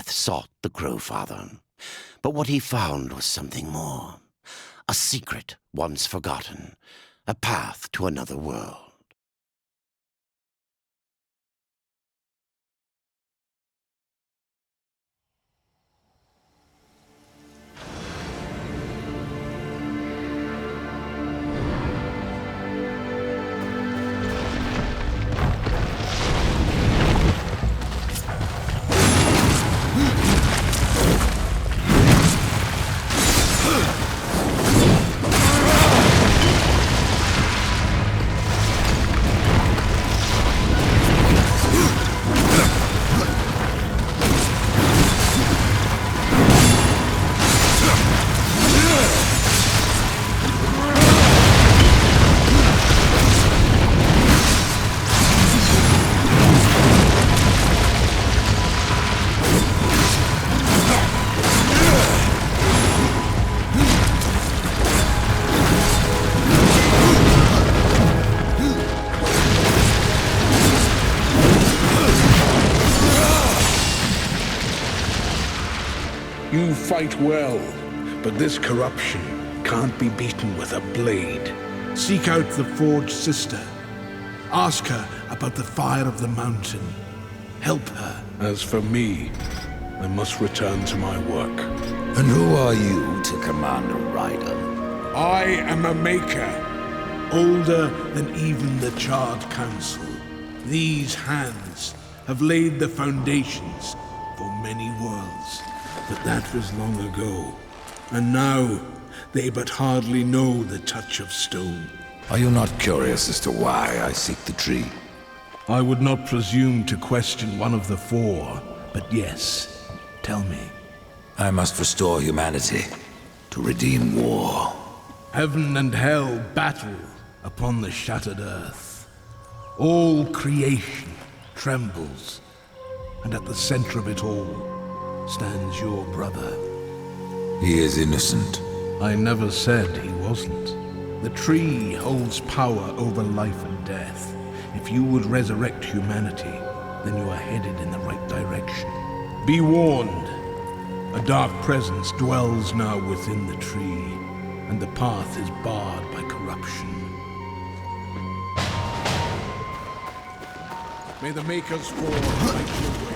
Death sought the Crowfather, but what he found was something more. A secret once forgotten, a path to another world. You fight well, but this corruption can't be beaten with a blade. Seek out the Forge Sister. Ask her about the fire of the mountain. Help her. As for me, I must return to my work. And who are you to command a rider? I am a maker, older than even the Charred Council. These hands have laid the foundations for many worlds. But that was long ago, and now they but hardly know the touch of stone. Are you not curious as to why I seek the tree? I would not presume to question one of the four, but yes, tell me. I must restore humanity, to redeem war. Heaven and hell battle upon the shattered earth. All creation trembles, and at the center of it all stands your brother. He is innocent. I never said he wasn't. The tree holds power over life and death. If you would resurrect humanity, then you are headed in the right direction. Be warned. A dark presence dwells now within the tree, and the path is barred by corruption. May the Maker's fall light your way.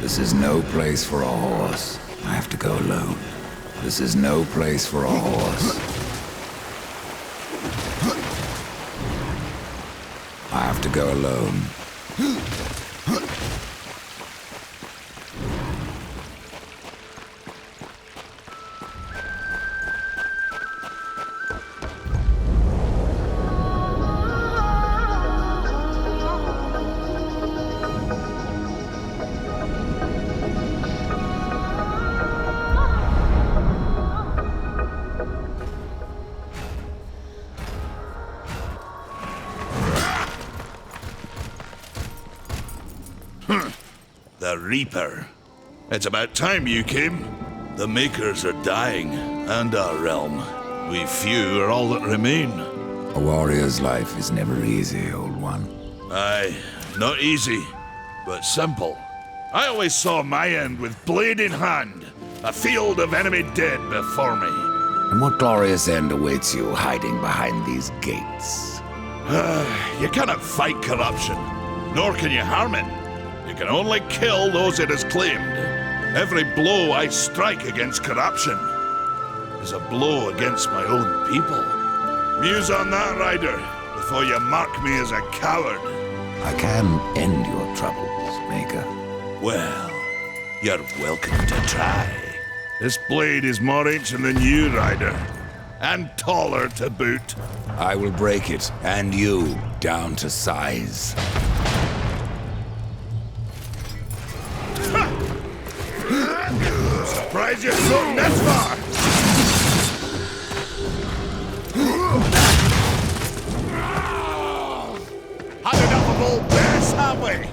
This is no place for a horse. I have to go alone. This is no place for a horse. I have to go alone. The Reaper. It's about time you came. The Makers are dying, and our realm. We few are all that remain. A warrior's life is never easy, old one. Aye, not easy, but simple. I always saw my end with blade in hand, a field of enemy dead before me. And what glorious end awaits you hiding behind these gates? You cannot fight corruption, nor can you harm it. You can only kill those it has claimed. Every blow I strike against corruption is a blow against my own people. Muse on that, Ryder, before you mark me as a coward. I can end your troubles, Maker. Well, you're welcome to try. This blade is more ancient than you, Ryder, and taller to boot. I will break it, and you, down to size. Surprised you've gotten this far! Had enough of old bears, have we?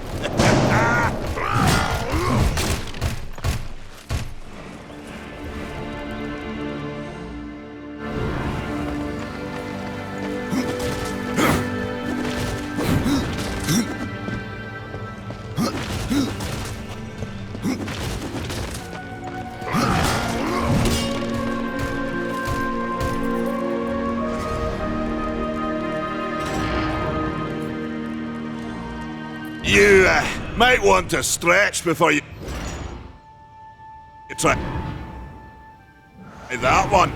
You might want to stretch before you try that one.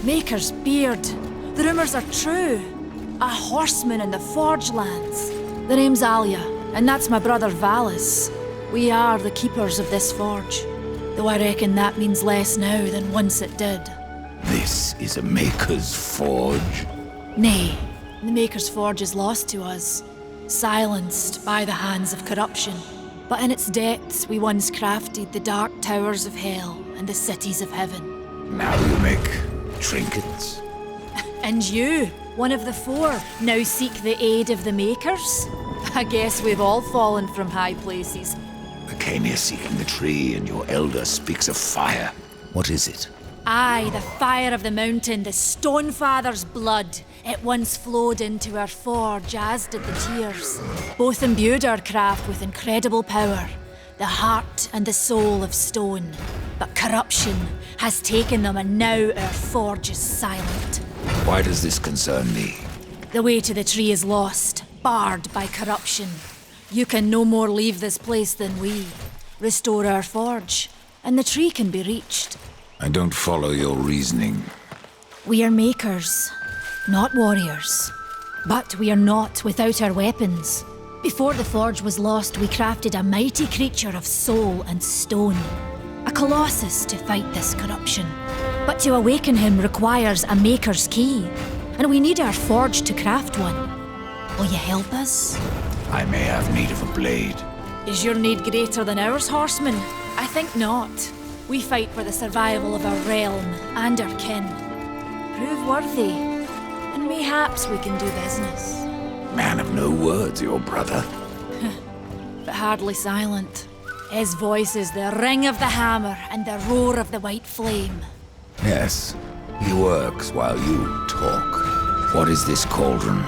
Maker's beard. The rumors are true. A horseman in the Forge lands. The name's Alia, and that's my brother Valis. We are the keepers of this forge, though I reckon that means less now than once it did. This is a Maker's forge. Nay, the Maker's forge is lost to us, silenced by the hands of corruption. But in its depths we once crafted the dark towers of hell and the cities of heaven. Now you make trinkets. And you, one of the four, now seek the aid of the Makers? I guess we've all fallen from high places. I came here seeking the tree, and your elder speaks of fire. What is it? Aye, the fire of the mountain, the Stonefather's blood. It once flowed into our forge, as did the tears. Both imbued our craft with incredible power, the heart and the soul of stone. But corruption has taken them, and now our forge is silent. Why does this concern me? The way to the tree is lost, barred by corruption. You can no more leave this place than we. Restore our forge, and the tree can be reached. I don't follow your reasoning. We are makers, not warriors. But we are not without our weapons. Before the forge was lost, we crafted a mighty creature of soul and stone. A colossus to fight this corruption. But to awaken him requires a maker's key, and we need our forge to craft one. Will you help us? I may have need of a blade. Is your need greater than ours, horseman? I think not. We fight for the survival of our realm and our kin. Prove worthy, and mayhaps we can do business. Man of no words, your brother. But hardly silent. His voice is the ring of the hammer and the roar of the white flame. Yes, he works while you talk. What is this cauldron?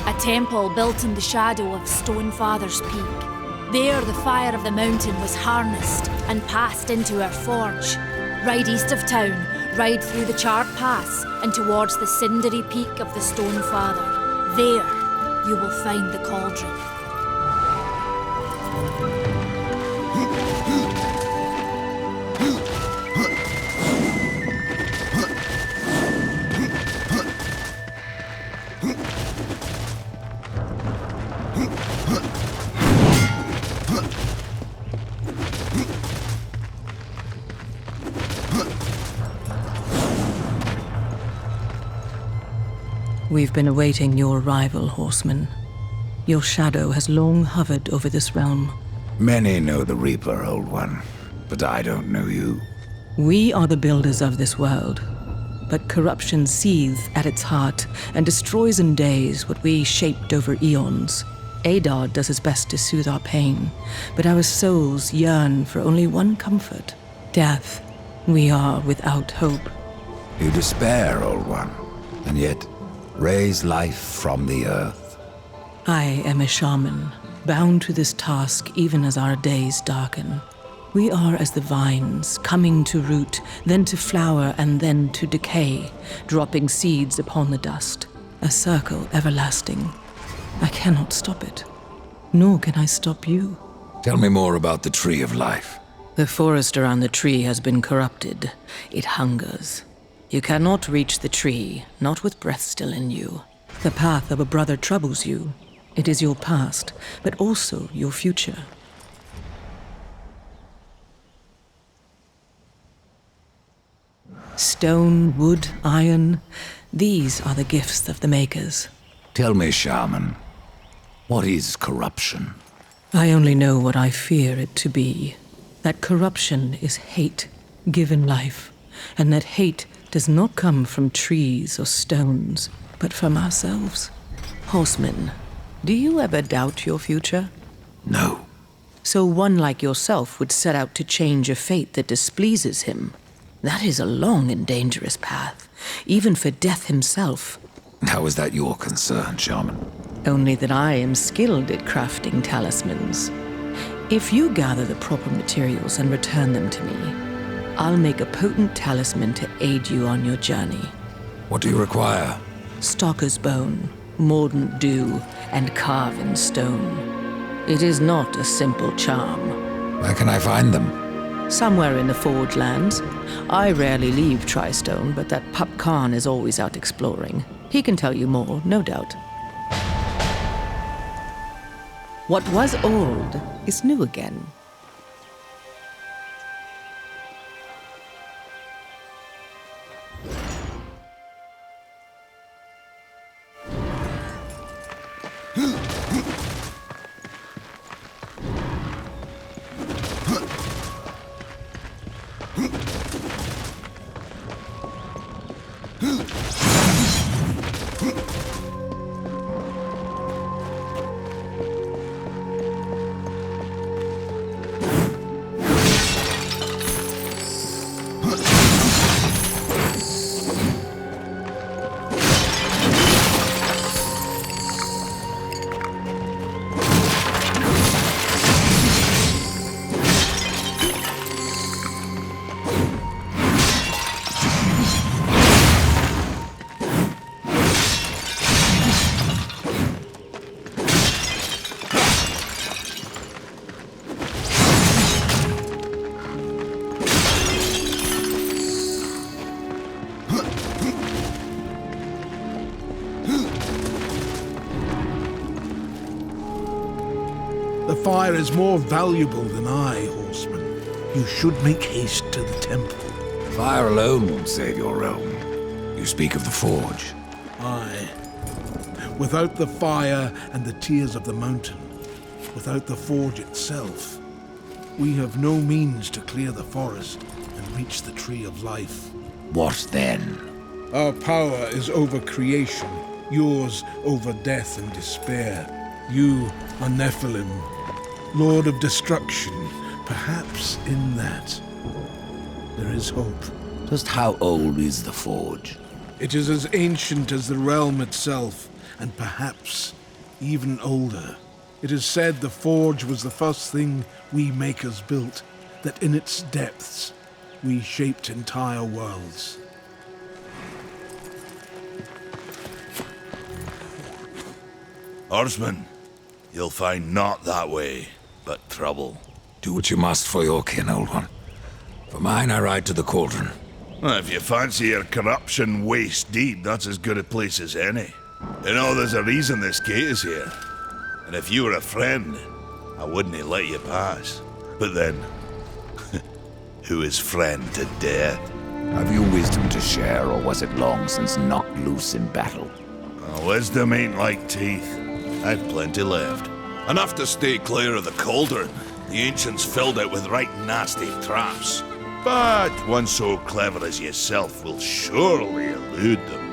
A temple built in the shadow of Stonefather's Peak. There the fire of the mountain was harnessed and passed into our forge. Ride east of town, ride through the charred pass and towards the cindery peak of the Stonefather. There, you will find the cauldron. We've been awaiting your arrival, horseman. Your shadow has long hovered over this realm. Many know the Reaper, Old One, but I don't know you. We are the builders of this world, but corruption seethes at its heart and destroys in days what we shaped over eons. Adar does his best to soothe our pain, but our souls yearn for only one comfort: death. We are without hope. You despair, Old One, and yet raise life from the earth. I am a shaman, bound to this task even as our days darken. We are as the vines, coming to root, then to flower, and then to decay, dropping seeds upon the dust. A circle everlasting. I cannot stop it, nor can I stop you. Tell me more about the Tree of Life. The forest around the tree has been corrupted. It hungers. You cannot reach the tree, not with breath still in you. The path of a brother troubles you. It is your past, but also your future. Stone, wood, iron, these are the gifts of the makers. Tell me, Shaman, what is corruption? I only know what I fear it to be. That corruption is hate given life, and that hate does not come from trees or stones, but from ourselves. Horseman, do you ever doubt your future? No. So one like yourself would set out to change a fate that displeases him. That is a long and dangerous path, even for death himself. How is that your concern, Shaman? Only that I am skilled at crafting talismans. If you gather the proper materials and return them to me, I'll make a potent talisman to aid you on your journey. What do you require? Stalker's bone, mordant dew, and carven stone. It is not a simple charm. Where can I find them? Somewhere in the Forge lands. I rarely leave Tristone, but that Pup Khan is always out exploring. He can tell you more, no doubt. What was old is new again. The fire is more valuable than I, horseman. You should make haste to the temple. Fire alone won't save your realm. You speak of the Forge. Aye. Without the fire and the tears of the mountain, without the forge itself, we have no means to clear the forest and reach the Tree of Life. What then? Our power is over creation, yours over death and despair. You are Nephilim, Lord of Destruction. Perhaps in that there is hope. Just how old is the Forge? It is as ancient as the realm itself, and perhaps even older. It is said the Forge was the first thing we makers built, that in its depths we shaped entire worlds. Horseman, you'll find naught that way, but trouble. Do what you must for your kin, old one. For mine, I ride to the cauldron. Well, if you fancy your corruption waist deep, that's as good a place as any. You know, there's a reason this gate is here. And if you were a friend, I wouldn't let you pass. But then, who is friend to death? Have you wisdom to share, or was it long since knocked loose in battle? Wisdom ain't like teeth. I've plenty left. Enough to stay clear of the cauldron. The ancients filled it with right nasty traps. But one so clever as yourself will surely elude them.